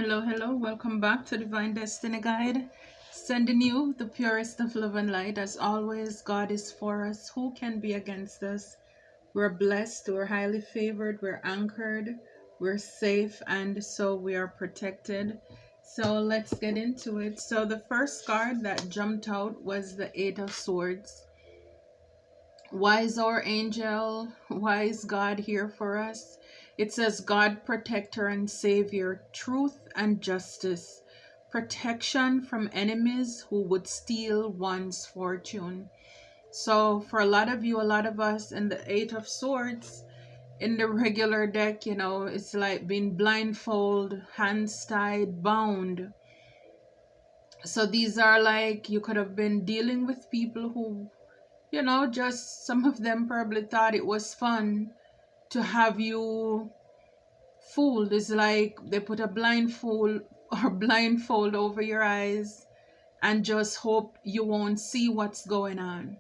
Hello, welcome back to Divine Destiny Guide. Sending you the purest of love and light. As always, God is for us. Who can be against us? We're blessed, we're highly favored, we're anchored, we're safe, and so we are protected. So let's get into it. So the first card that jumped out was the Eight of Swords. Why is our angel? Why is God here for us? It says God, protector and savior, truth and justice, protection from enemies who would steal one's fortune. So for a lot of you, a lot of us in the Eight of Swords, in the regular deck, it's like being blindfolded, hands tied, bound. So these are like you could have been dealing with people who just some of them probably thought it was fun to have you fooled. It's like they put a blindfold over your eyes and just hope you won't see what's going on.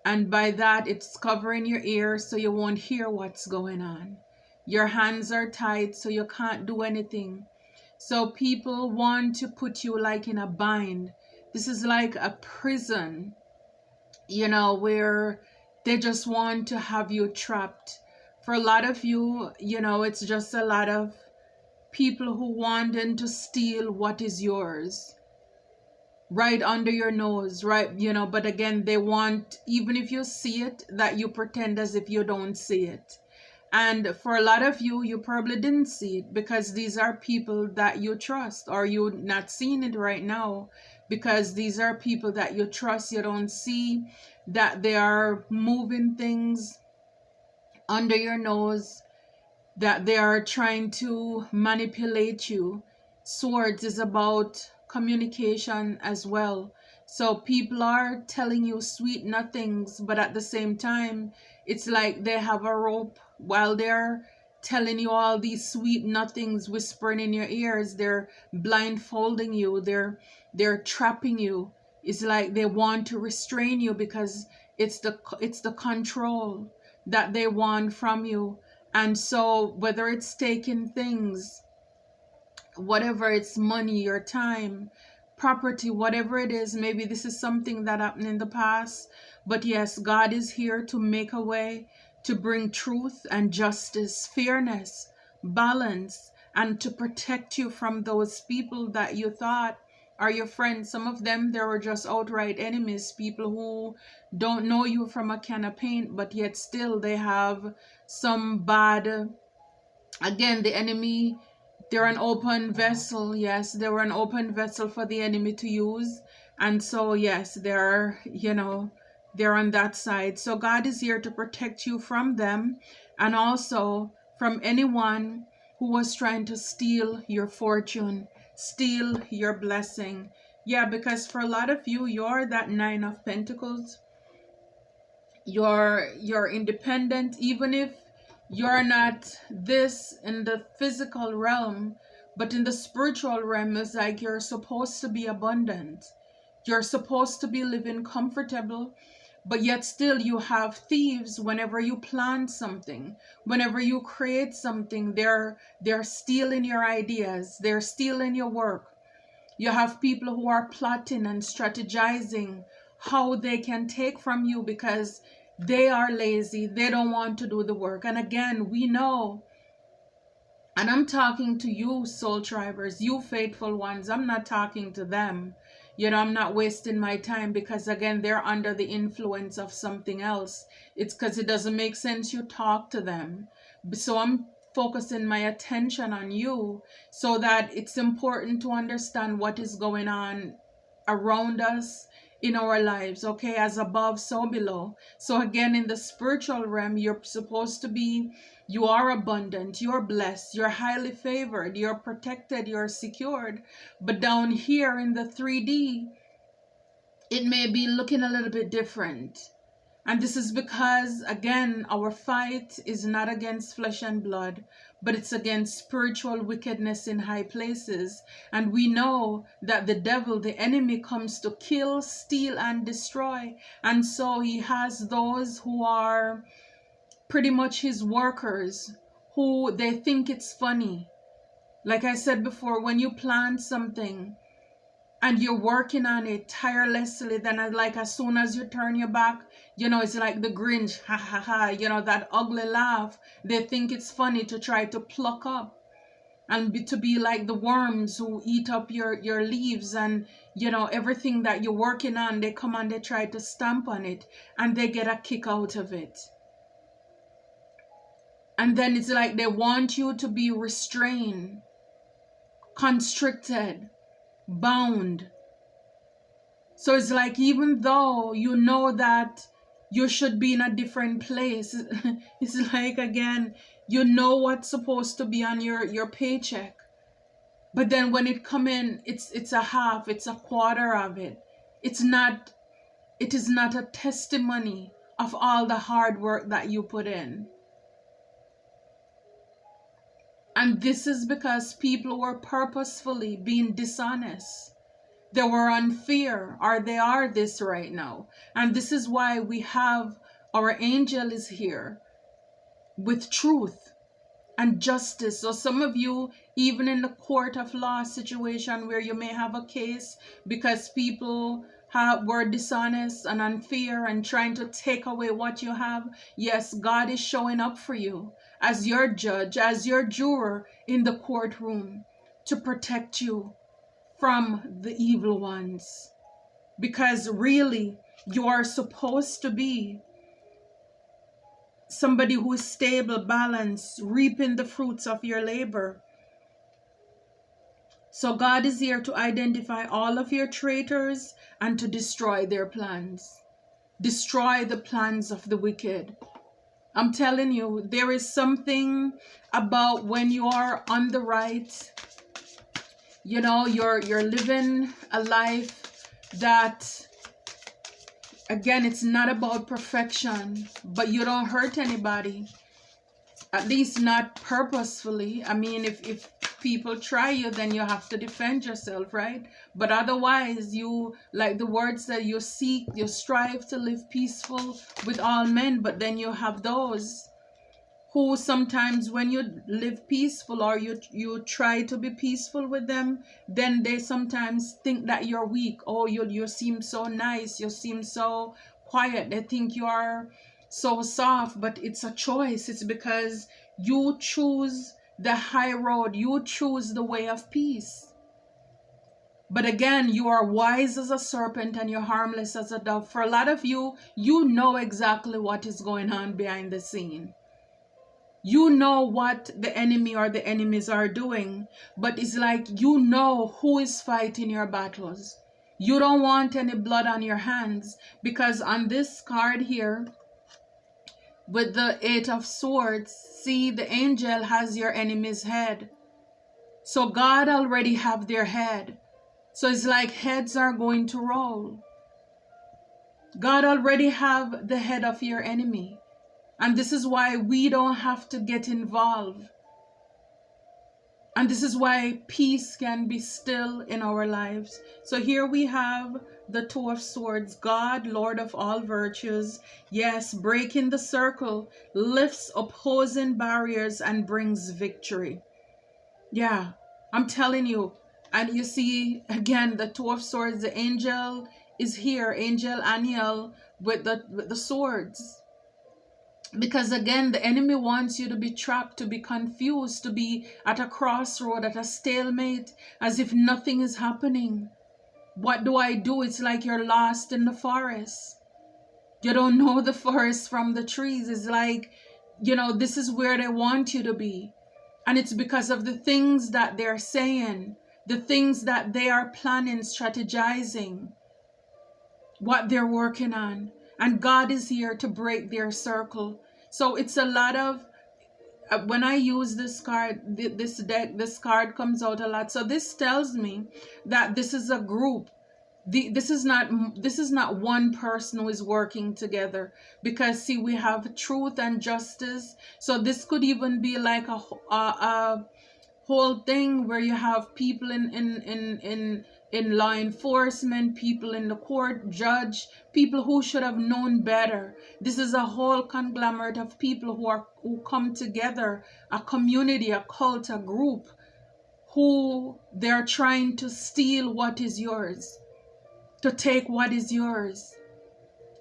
And by that, it's covering your ears so you won't hear what's going on. Your hands are tied so you can't do anything. So people want to put you like in a bind. This is like a prison, where they just want to have you trapped. For a lot of you, it's just a lot of people who want them to steal what is yours right under your nose, right? But again, they want, even if you see it, that you pretend as if you don't see it. And for a lot of you, you probably didn't see it because these are people that you trust, or you're not seeing it right now because these are people that you trust. You don't see that they are moving things under your nose, that they are trying to manipulate you. Swords is about communication as well. So people are telling you sweet nothings, but at the same time, it's like they have a rope while they're telling you all these sweet nothings, whispering in your ears. They're blindfolding you. They're trapping you. It's like they want to restrain you because it's the control that they want from you. And so whether it's taking things, whatever, it's money, your time, property, whatever it is, maybe this is something that happened in the past, but yes, God is here to make a way, to bring truth and justice, fairness, balance, and to protect you from those people that you thought are your friends. Some of them, they were just outright enemies, people who don't know you from a can of paint, but yet still they have some bad. Again, the enemy, they're an open vessel. Yes, they were an open vessel for the enemy to use. And so, yes, they're on that side. So God is here to protect you from them and also from anyone who was trying to steal your fortune, steal your blessing. Yeah, because for a lot of you, you're that Nine of Pentacles. You're independent, even if you're not this in the physical realm, but in the spiritual realm, it's like you're supposed to be abundant. You're supposed to be living comfortable, but yet still you have thieves. Whenever you plan something, whenever you create something, they're stealing your ideas, they're stealing your work. You have people who are plotting and strategizing how they can take from you because they are lazy. They don't want to do the work. And again, we know, and I'm talking to you, soul tribers, you faithful ones. I'm not talking to them. I'm not wasting my time because again, they're under the influence of something else. It's because it doesn't make sense you talk to them. So I'm focusing my attention on you so that it's important to understand what is going on around us in our lives. Okay, as above, so below. So again, in the spiritual realm, you're supposed to be, you are abundant, you're blessed, you're highly favored, you're protected, you're secured. But down here in the 3D, it may be looking a little bit different. And this is because, again, our fight is not against flesh and blood, but it's against spiritual wickedness in high places. And we know that the devil, the enemy, comes to kill, steal, and destroy. And so he has those who are pretty much his workers, who they think it's funny. Like I said before, when you plan something and you're working on it tirelessly, then like as soon as you turn your back, it's like the Grinch, ha ha ha, that ugly laugh. They think it's funny to try to pluck up and to be like the worms who eat up your leaves and everything that you're working on. They come and they try to stamp on it and they get a kick out of it. And then it's like they want you to be restrained, constricted, bound. So it's like, even though you know that you should be in a different place, it's like, again, what's supposed to be on your paycheck. But then when it come in, it's a half, it's a quarter of it. It is not a testimony of all the hard work that you put in. And this is because people were purposefully being dishonest. They were unfair, or they are this right now. And this is why we have our angel is here with truth and justice. So some of you, even in the court of law situation where you may have a case because people were dishonest and unfair and trying to take away what you have, yes, God is showing up for you as your judge, as your juror in the courtroom to protect you from the evil ones. Because really, you are supposed to be somebody who is stable, balanced, reaping the fruits of your labor. So God is here to identify all of your traitors and to destroy their plans. Destroy the plans of the wicked. I'm telling you, there is something about when you are on the right, you're living a life that, again, it's not about perfection, but you don't hurt anybody. At least not purposefully. I mean, if people try you, then you have to defend yourself, right? But otherwise, you, like the word said, you strive to live peaceful with all men. But then you have those who sometimes, when you live peaceful or you try to be peaceful with them, then they sometimes think that you're weak. Oh, you seem so nice, you seem so quiet. They think you are so soft, but it's a choice. It's because you choose the high road, you choose the way of peace. But again, you are wise as a serpent and you're harmless as a dove. For a lot of you, you know exactly what is going on behind the scene. You know what the enemy or the enemies are doing, but it's like who is fighting your battles. You don't want any blood on your hands, because on this card here, with the 8 of Swords, see, the angel has your enemy's head. So God already have their head. So it's like heads are going to roll. God already have the head of your enemy. And this is why we don't have to get involved. And this is why peace can be still in our lives. So here we have the 2 of Swords, God, Lord of all virtues. Yes, breaking the circle, lifts opposing barriers and brings victory. Yeah, I'm telling you. And you see, again, the 2 of Swords, the angel is here, Angel Aniel with the swords. Because again, the enemy wants you to be trapped, to be confused, to be at a crossroad, at a stalemate, as if nothing is happening. What do I do? It's like you're lost in the forest. You don't know the forest from the trees. It's like, this is where they want you to be. And it's because of the things that they're saying, the things that they are planning, strategizing, what they're working on. And God is here to break their circle. So it's a lot of, when I use this card, this deck, this card comes out a lot. So this tells me that this is a group. This is not one person who is working together, because see, we have truth and justice. So this could even be like a whole thing where you have people in law enforcement, people in the court, judge, people who should have known better. This is a whole conglomerate of people who come together, a community, a cult, a group, who they're trying to steal what is yours, to take what is yours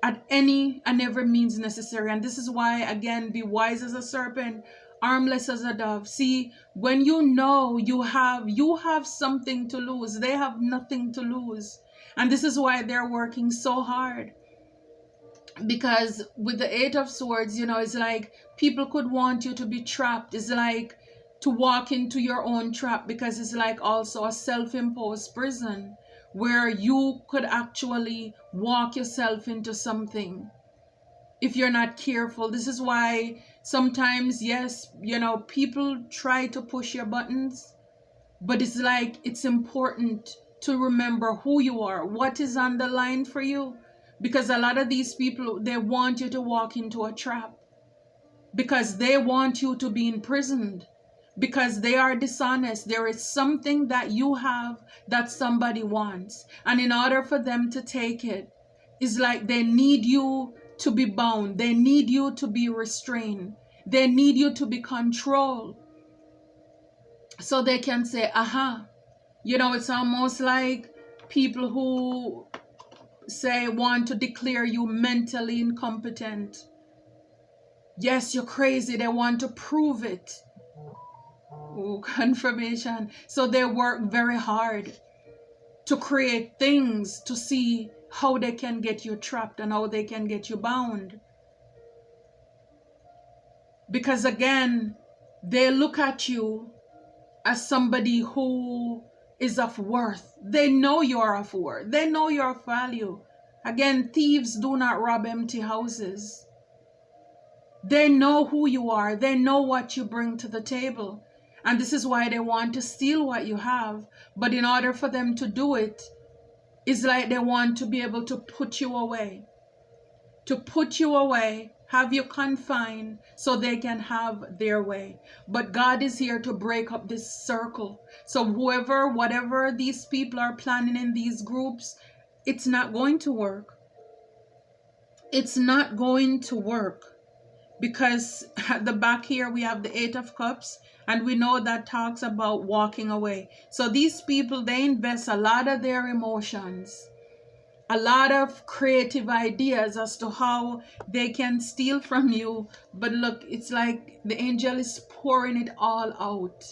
at any and every means necessary. And this is why, again, be wise as a serpent, harmless as a dove. See, when you know you have something to lose, they have nothing to lose. And this is why they're working so hard. Because with the Eight of Swords, it's like people could want you to be trapped. It's like to walk into your own trap, because it's like also a self-imposed prison where you could actually walk yourself into something if you're not careful. This is why sometimes, yes, people try to push your buttons, but it's like it's important to remember who you are, what is on the line for you. Because a lot of these people, they want you to walk into a trap, because they want you to be imprisoned, because they are dishonest. There is something that you have that somebody wants, and in order for them to take it, it's like they need you to be bound, they need you to be restrained, they need you to be controlled, so they can say, aha. It's almost like people who want to declare you mentally incompetent. Yes, you're crazy. They want to prove it. Oh, confirmation. So they work very hard to create things to see how they can get you trapped and how they can get you bound. Because again, they look at you as somebody who is of worth. They know you're of worth. They know you're of value. Again, thieves do not rob empty houses. They know who you are. They know what you bring to the table. And this is why they want to steal what you have. But in order for them to do it, it's like they want to be able to put you away. To put you away, have you confined so they can have their way. But God is here to break up this circle. So whatever these people are planning in these groups, it's not going to work. It's not going to work. Because at the back here we have the Eight of Cups, and we know that talks about walking away. So these people, they invest a lot of their emotions, a lot of creative ideas as to how they can steal from you. But look, it's like the angel is pouring it all out.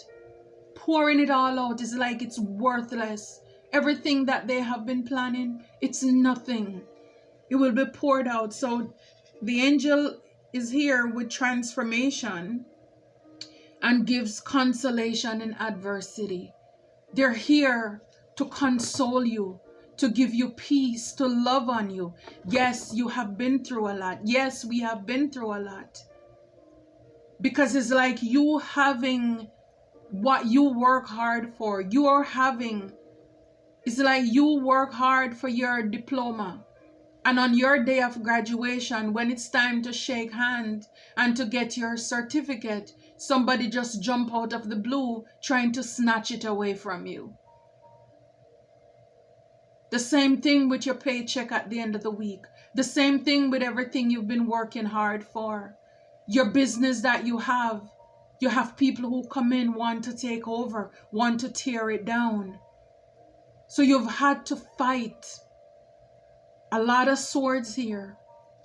Pouring it all out. It's like it's worthless. Everything that they have been planning, it's nothing. It will be poured out. So the angel is here with transformation and gives consolation in adversity. They're here to console you, to give you peace, to love on you. Yes, you have been through a lot. Yes, we have been through a lot. Because it's like you having what you work hard for. It's like you work hard for your diploma. And on your day of graduation, when it's time to shake hands and to get your certificate, somebody just jump out of the blue trying to snatch it away from you. The same thing with your paycheck at the end of the week. The same thing with everything you've been working hard for. Your business that you have people who come in, want to take over, want to tear it down. So you've had to fight. A lot of swords here.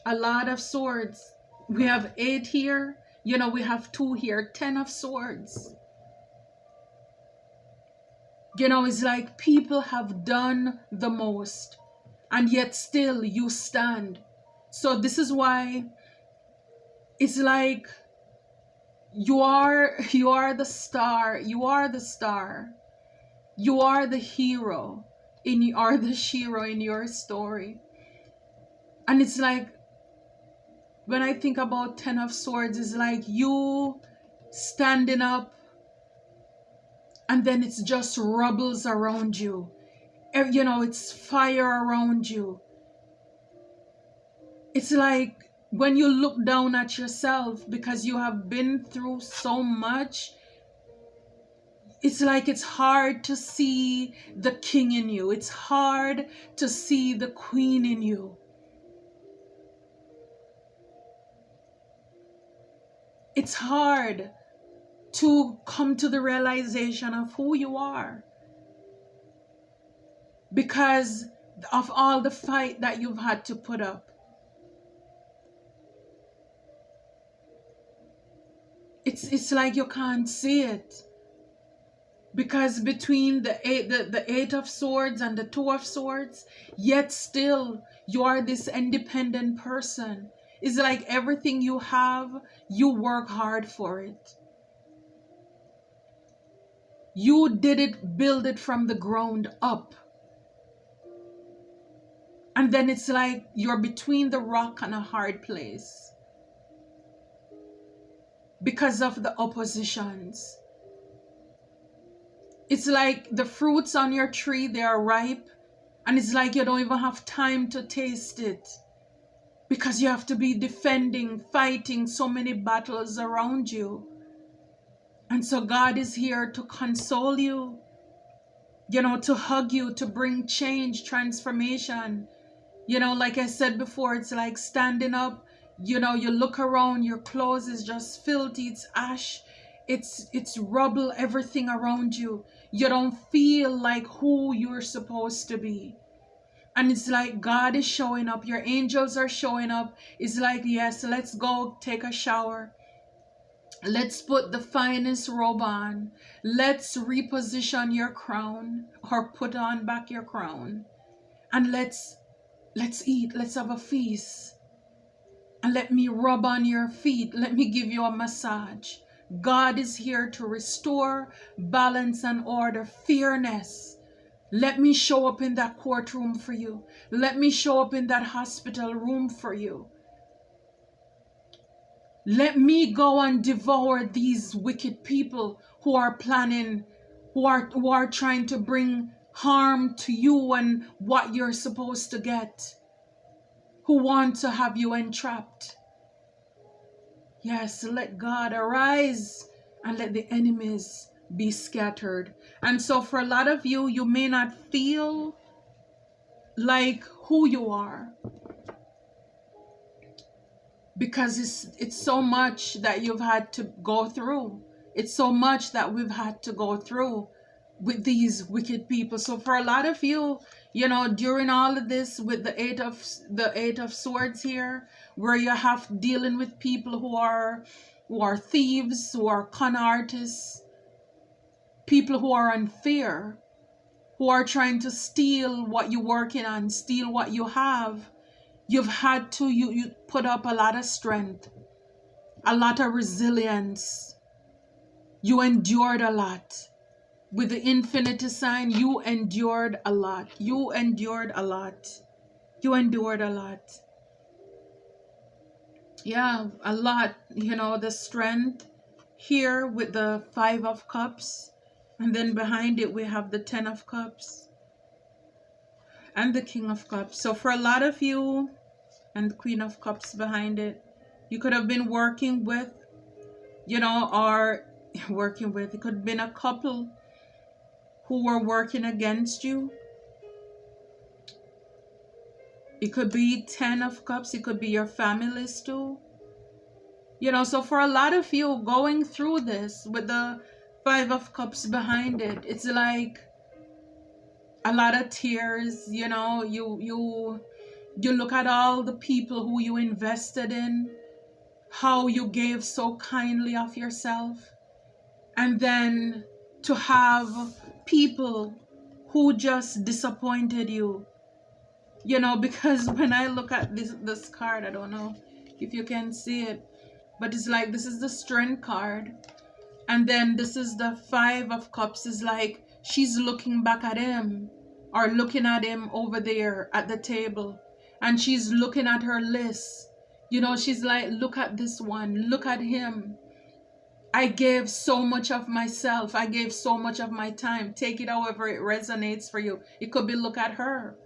A lot of swords. We have 8 here. We have 2 here. 10 of swords. It's like people have done the most, and yet still you stand. So this is why it's like you are the star. You are the star. You are the hero. You are the hero in your story. And it's like, when I think about 10 of swords, it's like you standing up, and then it's just rubbles around you. It's fire around you. It's like when you look down at yourself because you have been through so much, it's like it's hard to see the king in you. It's hard to see the queen in you. It's hard. to come to the realization of who you are, because of all the fight that you've had to put up. It's like you can't see it, because between the eight of swords and the two of swords, yet still you are this independent person. It's like everything you have, you work hard for it. You did it, build it from the ground up. And then it's like you're between the rock and a hard place because of the oppositions. It's like the fruits on your tree, they are ripe, and it's like you don't even have time to taste it, because you have to be defending, fighting so many battles around you. And so God is here to console you, to hug you, to bring change, transformation. Like I said before, it's like standing up, you look around, your clothes is just filthy, it's ash, it's rubble, everything around you. You don't feel like who you're supposed to be. And it's like God is showing up, your angels are showing up. It's like, yes, let's go take a shower. Let's put the finest robe on. Let's reposition your crown, or put on back your crown. And let's eat, let's have a feast. And let me rub on your feet. Let me give you a massage. God is here to restore balance and order, fairness. Let me show up in that courtroom for you. Let me show up in that hospital room for you. Let me go and devour these wicked people who are planning, who are trying to bring harm to you and what you're supposed to get, who want to have you entrapped. Yes, let God arise and let the enemies be scattered. And so for a lot of you, you may not feel like who you are, because it's so much that you've had to go through. It's so much that we've had to go through with these wicked people. So for a lot of you, during all of this, with the eight of swords here, where you have dealing with people who are thieves, who are con artists, people who are unfair, who are trying to steal what you're working on, steal what you have. You've had to you put up a lot of strength, a lot of resilience. You endured a lot. With the infinity sign, you endured a lot. You endured a lot. You endured a lot. Yeah, a lot. The strength here with the 5 of Cups. And then behind it, we have the 10 of Cups. And the King of Cups. So for a lot of you, and the Queen of Cups behind it, you could have been working with, or working with, it could have been a couple who were working against you. It could be 10 of Cups. It could be your families too. So for a lot of you going through this with the 5 of Cups behind it, it's like a lot of tears. You look at all the people who you invested in, how you gave so kindly of yourself, and then to have people who just disappointed you. Because when I look at this card, I don't know if you can see it, but it's like this is the Strength card, and then this is the 5 of Cups. Is like she's looking back at him, or looking at him over there at the table, and she's looking at her list. She's like, look at this one, look at him. I gave so much of myself. I gave so much of my time. Take it however it resonates for you. It could be look at her.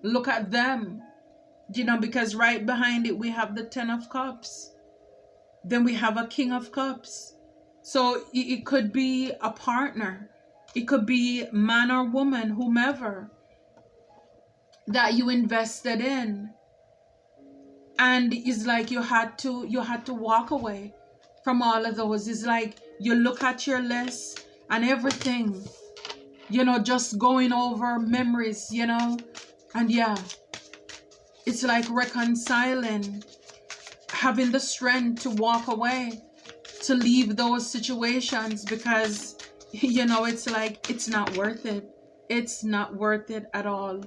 Look at them. Because right behind it, we have the 10 of Cups. Then we have a King of Cups. So it could be a partner. It could be man or woman, whomever, that you invested in. And it's like you had to walk away from all of those. It's like You look at your list and everything, you know, just going over memories, you know, and yeah, it's like reconciling, having the strength to walk away, to leave those situations, because, you know, it's like, it's not worth it. It's not worth it at all.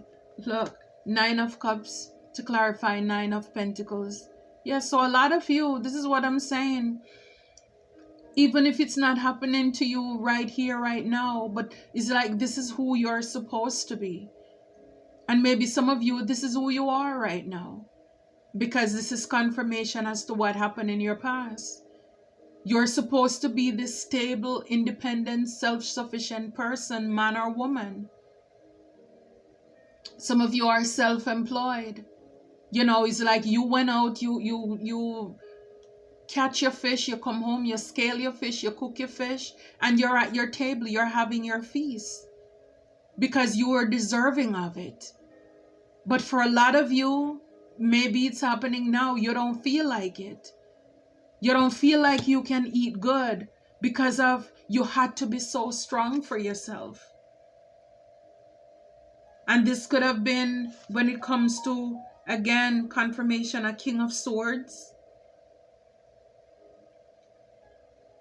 Look, 9 of Cups to clarify, 9 of Pentacles. Yeah, so a lot of you, this is what I'm saying. Even if it's not happening to you right here, right now, but it's like, this is who you're supposed to be. And maybe some of you, this is who you are right now, because this is confirmation as to what happened in your past. You're supposed to be this stable, independent, self-sufficient person, man or woman. Some of you are self-employed. You know, it's like you went out, you catch your fish, you come home, you scale your fish, you cook your fish, and you're at your table, you're having your feast because you are deserving of it. But for a lot of you, maybe it's happening now, you don't feel like it. You don't feel like you can eat good because of you had to be so strong for yourself. And this could have been, when it comes to, again, confirmation, a King of Swords.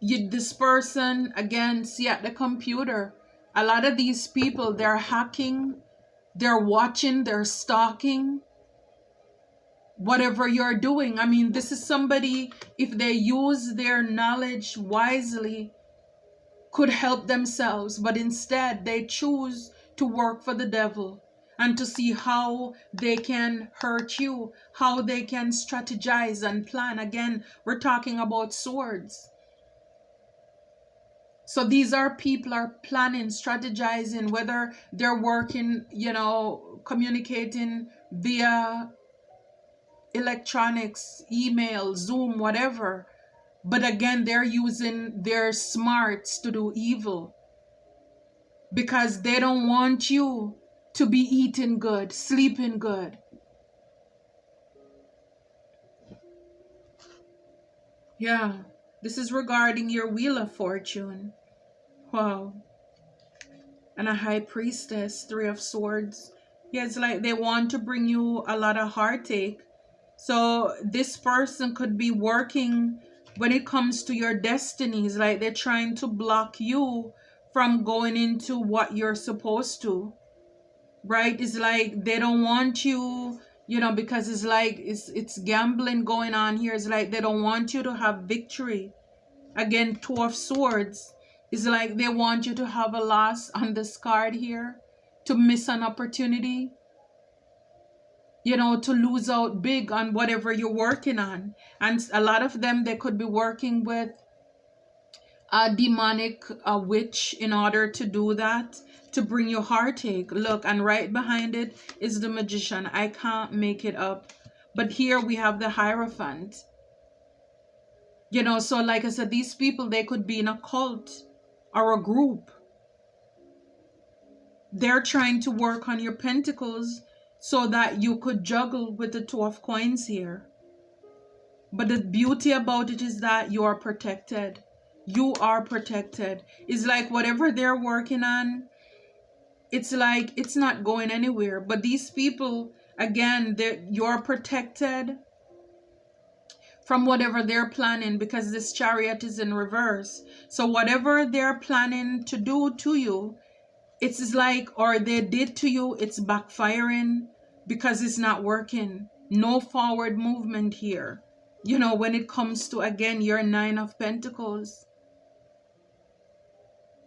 This person, again, see at the computer, a lot of these people, they're hacking, they're watching, they're stalking whatever you're doing. I mean, this is somebody, if they use their knowledge wisely, could help themselves, but instead they choose to work for the devil and to see how they can hurt you, how they can strategize and plan. Again, we're talking about swords. So these are people are planning, strategizing, whether they're working, you know, communicating via electronics, email, Zoom, whatever. But again, they're using their smarts to do evil because they don't want you to be eating good, sleeping good. Yeah, this is regarding your Wheel of Fortune. Wow. And a High Priestess, 3 of Swords. Yeah, it's like they want to bring you a lot of heartache. So this person could be working when it comes to your destinies, like they're trying to block you from going into what you're supposed to, right? It's like they don't want you, you know, because it's like it's gambling going on here. It's like they don't want you to have victory. Again, 2 of Swords. It's like they want you to have a loss on this card here, to miss an opportunity, you know, to lose out big on whatever you're working on. And a lot of them, they could be working with a demonic witch in order to do that, to bring you heartache. Look, and right behind it is the Magician. I can't make it up. But here we have the Hierophant. You know, so like I said, these people, they could be in a cult or a group. They're trying to work on your pentacles so that you could juggle with the 2 of Coins here. But the beauty about it is that you are protected. You are protected. It's like whatever they're working on, it's like it's not going anywhere. But these people, again, you're protected from whatever they're planning, because this Chariot is in reverse. So whatever they're planning to do to you, it's like, or they did to you, it's backfiring because it's not working. No forward movement here. You know, when it comes to, again, your 9 of Pentacles,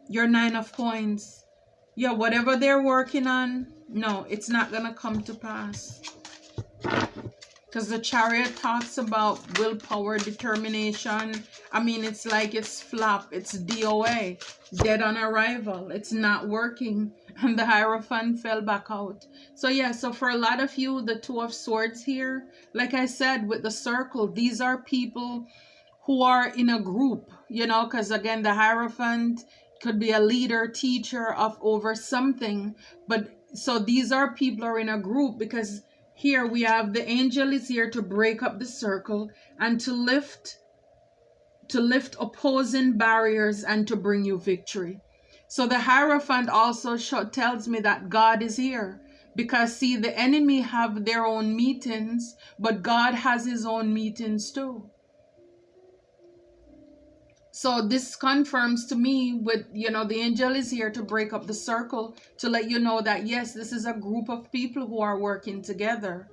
your 9 of Coins. Yeah, whatever they're working on, no, it's not gonna come to pass. Because the Chariot talks about willpower, determination. I mean, it's like it's flop, it's DOA, dead on arrival. It's not working. And the Hierophant fell back out. So yeah, so for a lot of you, the 2 of Swords here, like I said, with the circle, these are people who are in a group, you know, because again, the Hierophant could be a leader, teacher of over something. But so these are people who are in a group, because here we have the angel is here to break up the circle and to lift to lift opposing barriers and to bring you victory. So the Hierophant also tells me that God is here, because see, the enemy have their own meetings, but God has his own meetings too. So this confirms to me with, the angel is here to break up the circle, to let you know that yes, this is a group of people who are working together.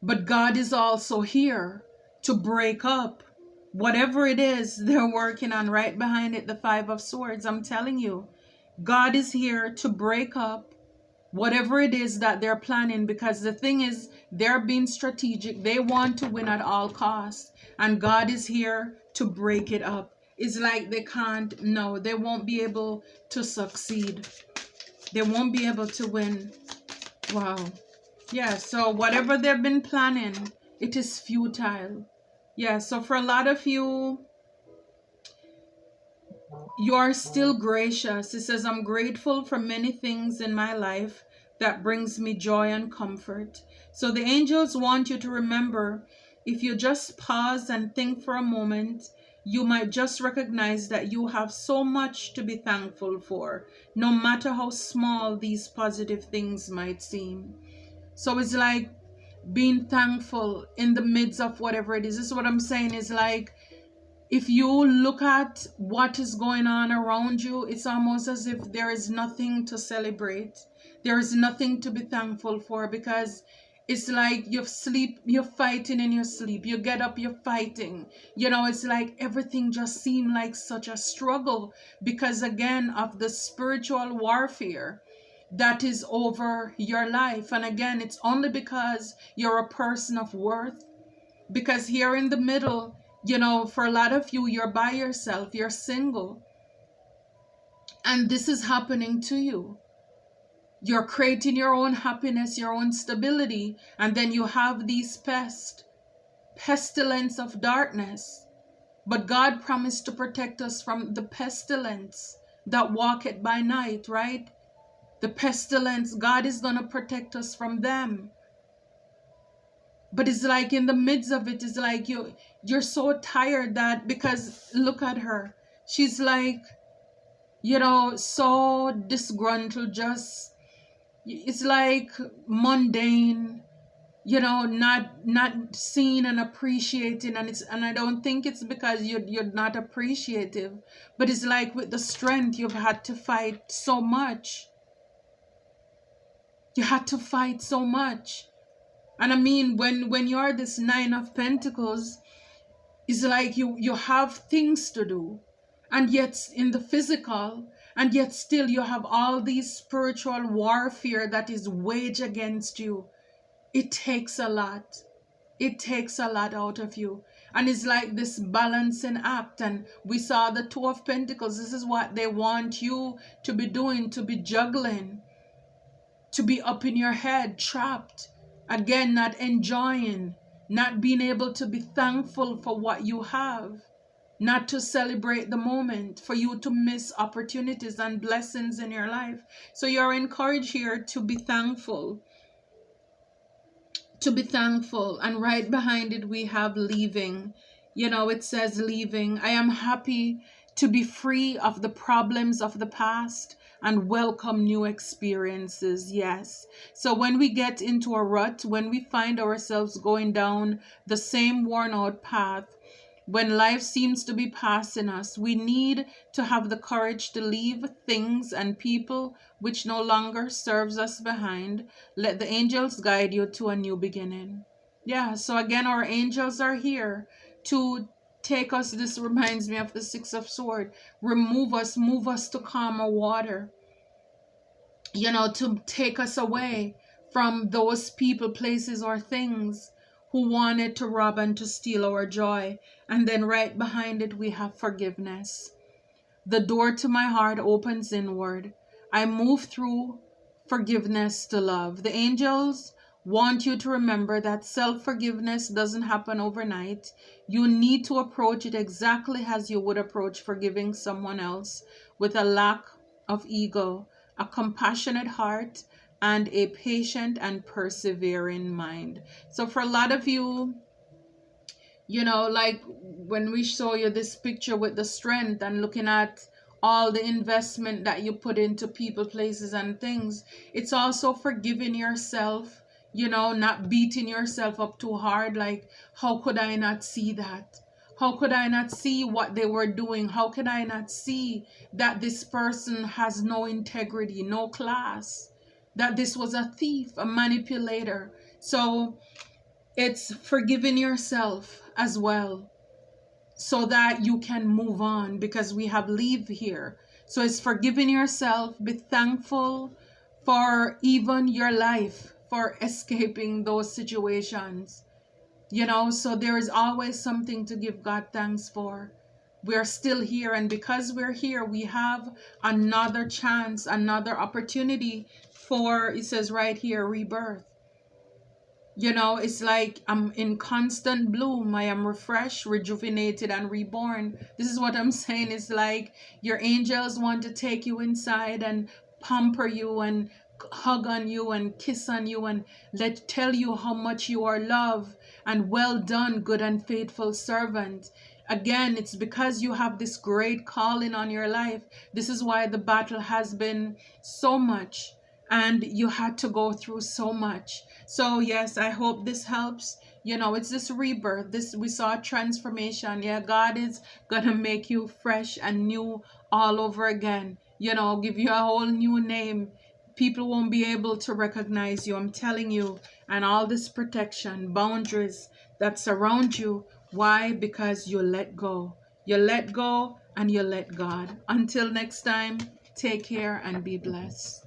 But God is also here to break up whatever it is they're working on. Right behind it, the Five of Swords. I'm telling you, God is here to break up whatever it is that they're planning, because the thing is, they're being strategic. They want to win at all costs, and God is here to break it up. It's like they can't, no, they won't be able to succeed. They won't be able to win. Wow. Yeah, so whatever they've been planning, it is futile. Yeah, so for a lot of you, you're still gracious. It says, I'm grateful for many things in my life that brings me joy and comfort. So the angels want you to remember, if you just pause and think for a moment, you might just recognize that you have so much to be thankful for, no matter how small these positive things might seem. So it's like being thankful in the midst of whatever it is. This is what I'm saying, is like, if you look at what is going on around you, it's almost as if there is nothing to celebrate. There is nothing to be thankful for, because it's like you sleep, you're fighting in your sleep. You get up, you're fighting. It's like everything just seemed like such a struggle, because again, of the spiritual warfare that is over your life. And again, it's only because you're a person of worth. Because here in the middle, for a lot of you, you're by yourself, you're single, and this is happening to you. You're creating your own happiness, your own stability, and then you have these pestilence of darkness. But God promised to protect us from the pestilence that walketh by night, right? The pestilence, God is going to protect us from them. But it's like in the midst of it, it's like you're so tired that, because look at her. She's like, so disgruntled, just, it's like mundane, not seen and appreciating. And I don't think it's because you're not appreciative, but it's like with the strength, you've had to fight so much. You had to fight so much. And I mean, when you're this Nine of Pentacles, it's like you have things to do, and yet in the physical, and yet still you have all these spiritual warfare that is waged against you. It takes a lot. It takes a lot out of you. And it's like this balancing act. And we saw the Two of Pentacles. This is what they want you to be doing, to be juggling, to be up in your head, trapped. Again, not enjoying, not being able to be thankful for what you have, not to celebrate the moment, for you to miss opportunities and blessings in your life. So you're encouraged here to be thankful. To be thankful. And right behind it, we have leaving. It says leaving. I am happy to be free of the problems of the past and welcome new experiences. Yes. So when we get into a rut, when we find ourselves going down the same worn out path, when life seems to be passing us, we need to have the courage to leave things and people which no longer serves us behind. Let the angels guide you to a new beginning. Yeah, so again, our angels are here to take us. This reminds me of the Six of Swords. Move us to calmer water. To take us away from those people, places, or things who wanted to rob and to steal our joy. And then right behind it, we have forgiveness. The door to my heart opens inward. I move through forgiveness to love. The angels want you to remember that self-forgiveness doesn't happen overnight. You need to approach it exactly as you would approach forgiving someone else, with a lack of ego, a compassionate heart, and a patient and persevering mind. So for a lot of you, You know, like when we show you this picture with the strength and looking at all the investment that you put into people, places, and things, it's also forgiving yourself, you know, not beating yourself up too hard. Like, how could I not see that? How could I not see what they were doing? How could I not see that this person has no integrity, no class, that this was a thief, a manipulator? So it's forgiving yourself as well so that you can move on, because we have leave here. So it's forgiving yourself, be thankful for even your life, for escaping those situations. You know, so there is always something to give God thanks for. We're still here, and because we're here, we have another chance, another opportunity for, it says right here, rebirth. You know, it's like I'm in constant bloom. I am refreshed, rejuvenated, and reborn. This is what I'm saying. It's like your angels want to take you inside and pamper you and hug on you and kiss on you and tell you how much you are loved and well done, good and faithful servant. Again, it's because you have this great calling on your life. This is why the battle has been so much and you had to go through so much. So yes, I hope this helps. You know, it's this rebirth. This, we saw transformation. Yeah, God is gonna make you fresh and new all over again. You know, give you a whole new name. People won't be able to recognize you, I'm telling you. And all this protection, boundaries that surround you. Why? Because you let go. You let go and you let God. Until next time, take care and be blessed.